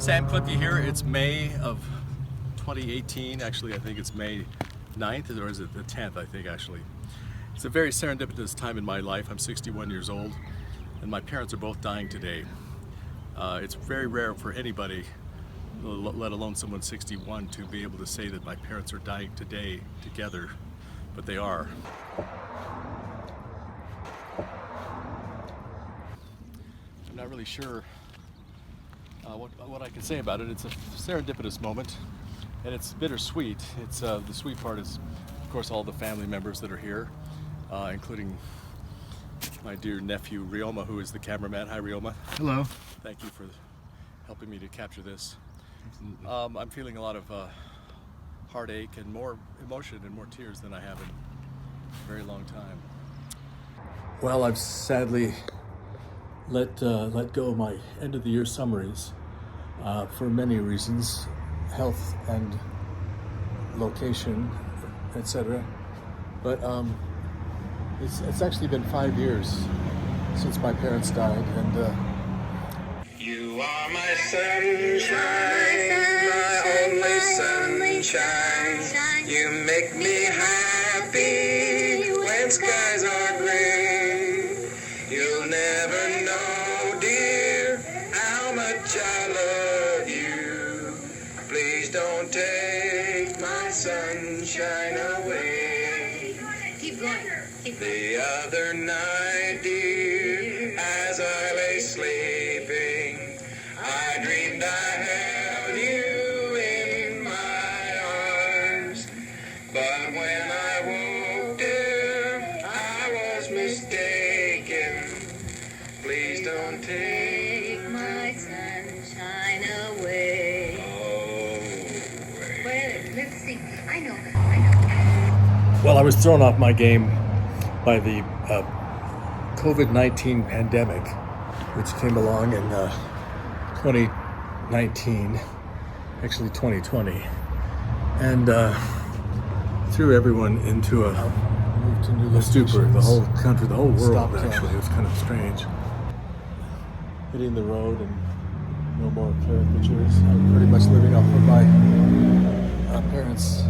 Sam Klemke here. It's May of 2018. Actually, I think it's May 9th, or is it the 10th, I think, actually. It's a very serendipitous time in my life. I'm 61 years old, and my parents are both dying today. It's very rare for anybody, let alone someone 61, to be able to say that my parents are dying today together, but they are. I'm not really sure what I can say about it. It's a serendipitous moment, and it's bittersweet. It's the sweet part is, of course, all the family members that are here, including my dear nephew Rioma, who is the cameraman. Hi, Rioma. Hello. Thank you for helping me to capture this. I'm feeling a lot of heartache and more emotion and more tears than I have in a very long time. Well, I've sadly let go of my end of the year summaries for many reasons, health and location, etc. But it's actually been 5 years since my parents died, and you are my sunshine, my only sunshine. You make me happy when skies are gray. You'll never know, dear, how much I love you. Please don't take my sunshine away. Keep going. The other night, dear, as I lay sleeping, I dreamed I held you in my arms. But when I woke, dear, I was mistaken. Please don't take my sunshine away. Wait, let's see. I know. well, I was thrown off my game by the COVID-19 pandemic, which came along in 2019, actually 2020, and threw everyone into a stupor. The whole country, the whole world, actually. It was kind of strange. Hitting the road and no more caricatures. I'm pretty much living off of my parents'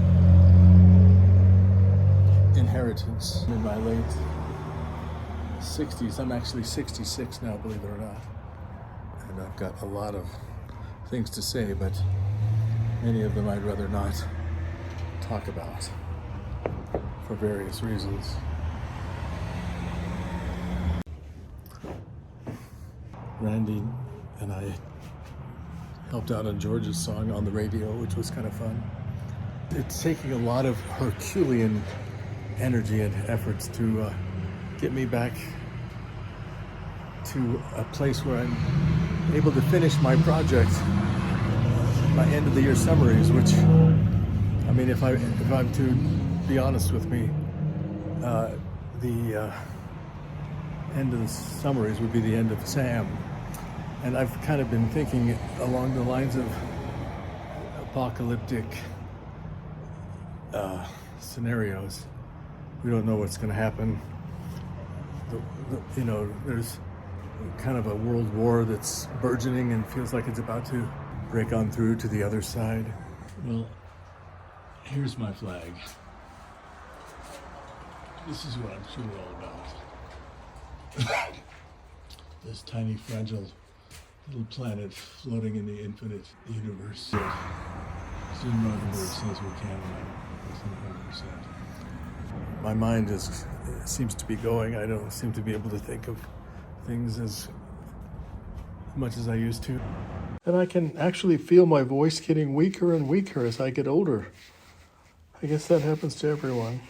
inheritance in my late 60s. I'm actually 66 now, believe it or not. And I've got a lot of things to say, but many of them I'd rather not talk about for various reasons. Randy and I helped out on George's song on the radio, which was kind of fun. It's taking a lot of Herculean energy and efforts to get me back to a place where I'm able to finish my project, my end of the year summaries, which, I mean, if I'm to be honest with me, the end of the summaries would be the end of Sam. And I've kind of been thinking along the lines of apocalyptic scenarios. We don't know what's going to happen. There's kind of a world war that's burgeoning and feels like it's about to break on through to the other side. Well, here's my flag. This is what I'm sure all about. This tiny, fragile little planet floating in the infinite universe. Zoom over as soon as we can, and 100%. My mind seems to be going. I don't seem to be able to think of things as much as I used to. And I can actually feel my voice getting weaker and weaker as I get older. I guess that happens to everyone.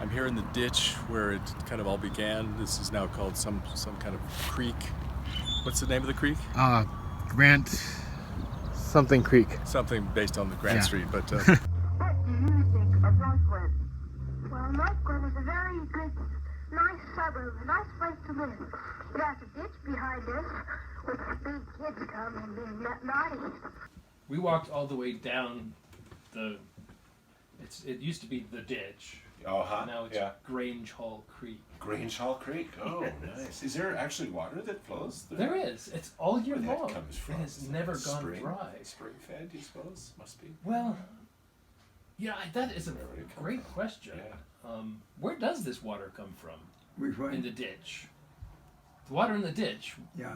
I'm here in the ditch where it kind of all began. This is now called some kind of creek. What's the name of the creek? Grant something Creek. Something based on the Grant Street, but... What do you think of Northglenn? Well, Northglenn is a very good, nice suburb, a nice place to live. It has a ditch behind us, which big kids come and be naughty. We walked all the way down it used to be the ditch, Now it's Grange Hall Creek. Grange Hall Creek. Oh, nice. Is there actually water that flows there? There is. It's all year Where that long. comes from? It has never gone Spring? dry. Spring fed, you suppose? Must be. Well, yeah, that is a Where would it come great from? question. Yeah. Where does this water come from? Which one? In the ditch. The water in the ditch. Yeah.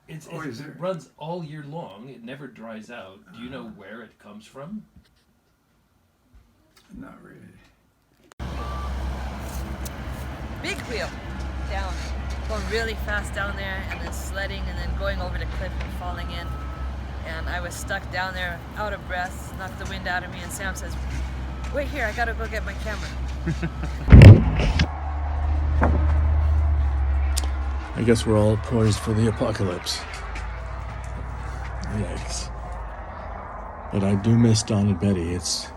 It Is there? runs all year long. It never dries out. Do you know where it comes from? Not really. Big wheel down, going really fast down there, and then sledding, and then going over the cliff and falling in. And I was stuck down there, out of breath, knocked the wind out of me. And Sam says, "Wait here, I gotta go get my camera." I guess we're all poised for the apocalypse. Yikes. But I do miss Don and Betty. It's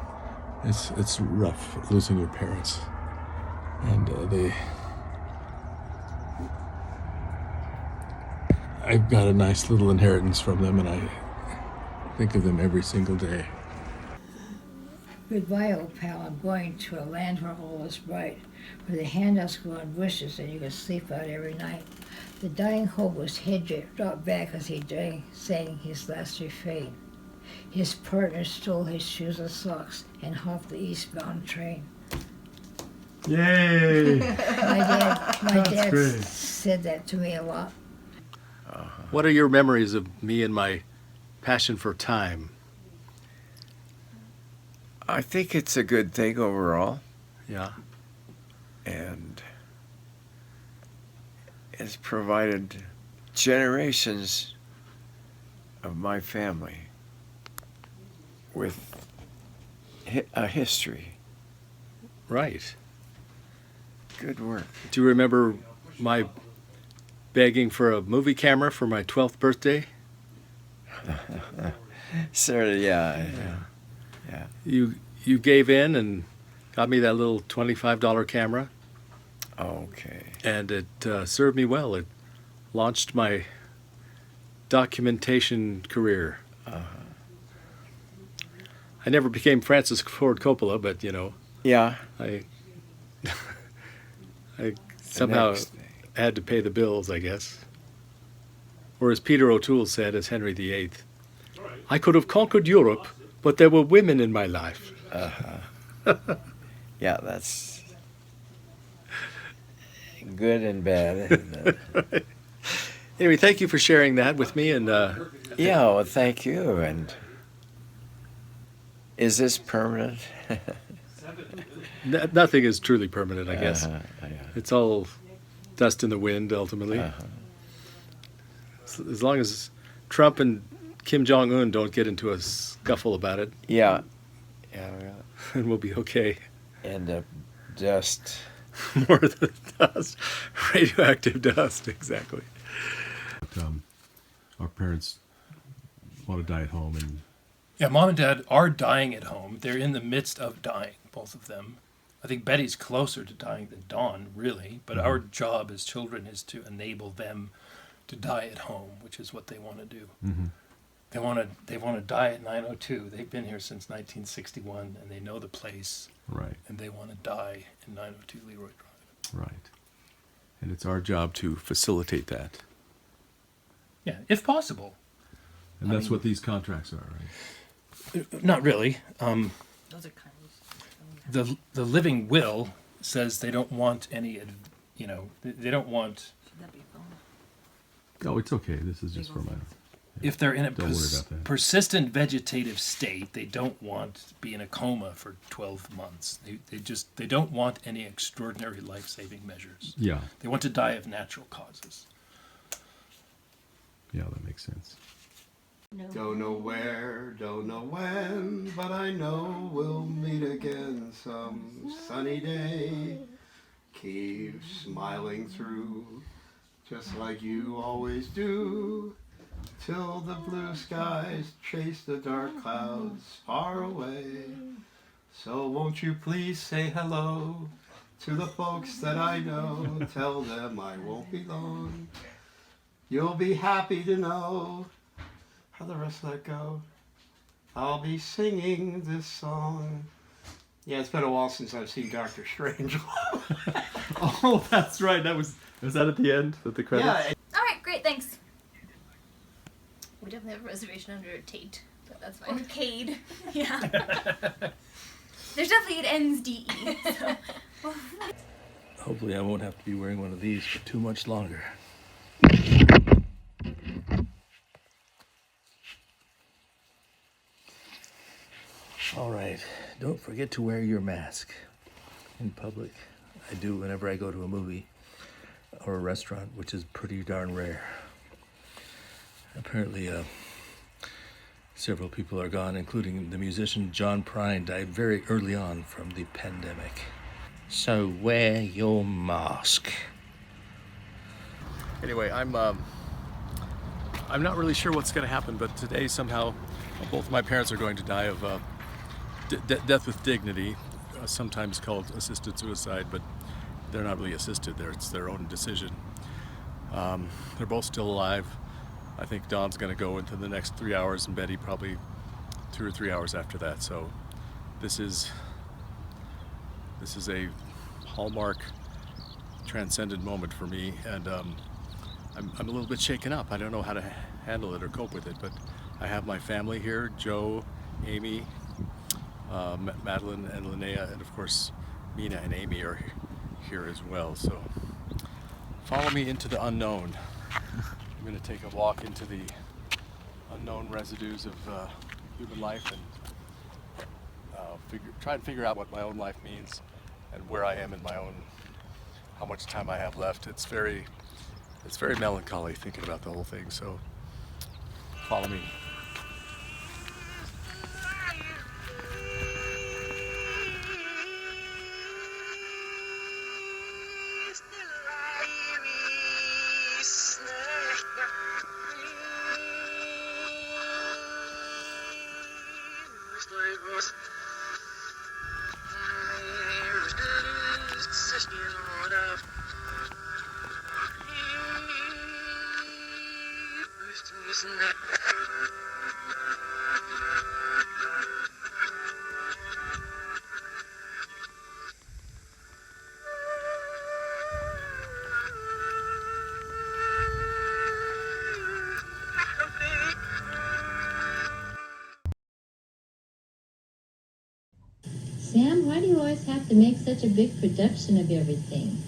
rough losing your parents. And I've got a nice little inheritance from them, and I think of them every single day. Goodbye, old pal. I'm going to a land where all is bright, where the handouts grow in bushes and you can sleep out every night. The dying hobo's head dropped back as he sang his last refrain. His partner stole his shoes and socks and hopped the eastbound train. Yay! My dad great. said that to me a lot. What are your memories of me and my passion for time? I think it's a good thing overall, Yeah. and it's provided generations of my family with a history. Right. Good work. Do you remember my begging for a movie camera for my 12th birthday? Certainly, yeah. You gave in and got me that little $25 camera, Okay. and it served me well. It launched my documentation career. I never became Francis Ford Coppola, but Yeah. I somehow next thing. had to pay the bills, I guess. Or as Peter O'Toole said as Henry VIII, I could have conquered Europe, but there were women in my life. Yeah, that's good and bad. Isn't it? Anyway, thank you for sharing that with me. And Yeah, well, thank you. And is this permanent? nothing is truly permanent, I guess. Yeah. It's all dust in the wind, ultimately. As long as Trump and Kim Jong-un don't get into a scuffle about it, Yeah. then we'll be okay. And dust. More of the dust, radioactive dust, exactly. Our parents want to die at home, and Yeah, Mom and Dad are dying at home. They're in the midst of dying, both of them. I think Betty's closer to dying than Dawn, really. But our job as children is to enable them to die at home, which is what they want to do. They want to die at 902. They've been here since 1961, and they know the place. right, And they want to die in 902 Leroy Drive. right, and it's our job to facilitate that, Yeah, if possible. and that's what these contracts are, right? Not really. Those are kind of. The living will says they don't want any, they don't want, Should that be phone? Oh, it's okay. This is just for my. if they're in a Don't worry about that. persistent vegetative state, they don't want to be in a coma for 12 months. They don't want any extraordinary life-saving measures. Yeah, They want to die of natural causes. yeah, that makes sense. Don't know where, don't know when, but I know we'll meet again some sunny day. Keep smiling through, just like you always do, till the blue skies chase the dark clouds far away. So won't you please say hello to the folks that I know, tell them I won't be long. You'll be happy to know. How the rest of that go? I'll be singing this song. Yeah, it's been a while since I've seen Doctor Strange. Oh, that's right. Was that at the end with the credits? Yeah. All right, great, thanks. We definitely have a reservation under Tate, but that's fine. Or Cade. Yeah. There's definitely, it ends DE. So. Hopefully I won't have to be wearing one of these for too much longer. All right, don't forget to wear your mask in public. I do whenever I go to a movie or a restaurant, which is pretty darn rare. Apparently, several people are gone, including the musician John Prine, died very early on from the pandemic. So wear your mask. Anyway, I'm not really sure what's going to happen, but today somehow both of my parents are going to die of death with dignity, sometimes called assisted suicide, but they're not really assisted. It's their own decision. They're both still alive. I think Don's going to go into the next 3 hours, and Betty probably 2 or 3 hours after that. So this is a hallmark, transcendent moment for me, and I'm a little bit shaken up. I don't know how to handle it or cope with it, but I have my family here: Joe, Amy, Madeline, and Linnea, and of course Mina and Amy are here as well. So follow me into the unknown. I'm going to take a walk into the unknown residues of human life and try and figure out what my own life means and where I am in my own, how much time I have left. It's very melancholy thinking about the whole thing, so follow me. Sam, why do you always have to make such a big production of everything?